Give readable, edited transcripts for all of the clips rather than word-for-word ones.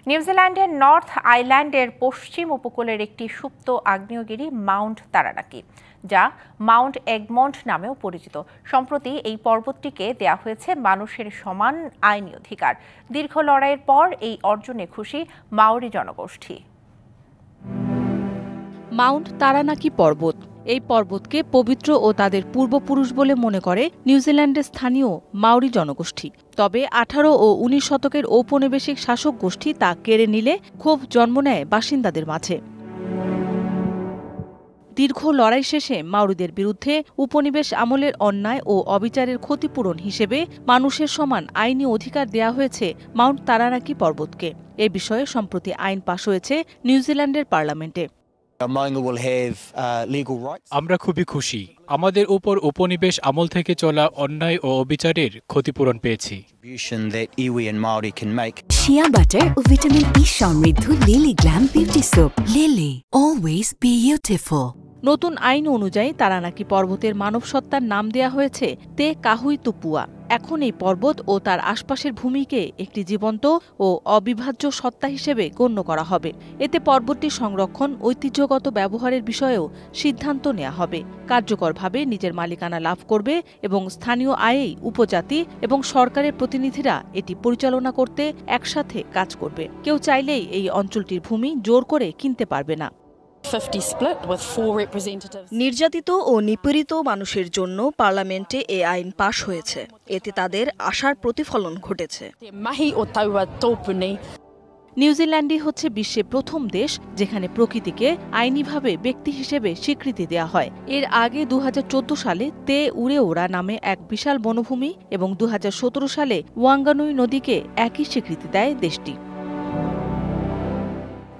নিউজিল্যান্ডের নর্থ আইল্যান্ডের পশ্চিম উপকূলের একটি সুপ্ত আগ্নেয়গিরি মাউন্ট তারানাকি, যা মাউন্ট এগমন্ট নামেও পরিচিত। সম্প্রতি এই পর্বতটিকে দেয়া হয়েছে মানুষের সমান আইনি অধিকার। দীর্ঘ লড়াইয়ের পর এই অর্জনে খুশি মাওরি জনগোষ্ঠী। মাউন্ট তারানাকি পর্বত, এই পর্বতকে পবিত্র ও তাদের পূর্বপুরুষ বলে মনে করে নিউজিল্যান্ডের স্থানীয় মাওরি জনগোষ্ঠী। তবে 18 ও 19 শতকের ঔপনিবেশিক শাসক গোষ্ঠী তা কেড়ে নিলে ক্ষোভ জন্ম নেয় বাসিন্দাদের মাঝে। দীর্ঘ লড়াই শেষে মাওরিদের বিরুদ্ধে উপনিবেশ আমলের অন্যায় ও অবিচারের ক্ষতিপূরণ হিসেবে মানুষের সমান আইনি অধিকার দেয়া হয়েছে মাউন্ট তারানাকি পর্বতকে। এ বিষয়ে সম্প্রতি আইন পাশ হয়েছে নিউজিল্যান্ডের পার্লামেন্টে। আমরা খুবই খুশি। আমাদের উপর উপনিবেশ আমল থেকে চলা অন্যায় ও অবিচারের ক্ষতিপূরণ পেয়েছি। শিয়া বাটার ও ভিটামিন ই সমৃদ্ধ lily glam beauty soap. Lily, always beautiful. নতুন আইন অনুযায়ী তারানাকি পর্বতের মানবসত্তার নাম দেয়া হয়েছে তে কাহুই তুপুয়া। এখন এই পর্বত ও তার আশপাশের ভূমিকে একটি জীবন্ত ও অবিভাজ্য সত্তা হিসেবে গণ্য করা হবে। এতে পর্বতটির সংরক্ষণ, ঐতিহ্যগত ব্যবহারের বিষয়েও সিদ্ধান্ত নেওয়া হবে। কার্যকরভাবে নিজের মালিকানা লাভ করবে এবং স্থানীয় আয়েই উপজাতি এবং সরকারের প্রতিনিধিরা এটি পরিচালনা করতে একসাথে কাজ করবে। কেউ চাইলেই এই অঞ্চলটির ভূমি জোর করে কিনতে পারবে না। নির্যাতিত ও নিপীড়িত মানুষের জন্য পার্লামেন্টে এ আইন পাশ হয়েছে। এতে তাদের আশার প্রতিফলন ঘটেছে। নিউজিল্যান্ডই হচ্ছে বিশ্বের প্রথম দেশ যেখানে প্রকৃতিকে আইনিভাবে ব্যক্তি হিসেবে স্বীকৃতি দেয়া হয়। এর আগে 2014 সালে তে উড়ে ওরা নামে এক বিশাল বনভূমি এবং 2017 সালে ওয়াঙ্গানুই নদীকে একই স্বীকৃতি দেয় দেশটি।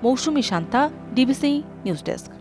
মৌসুমী শান্তা, ডিবিসি নিউজ ডেস্ক।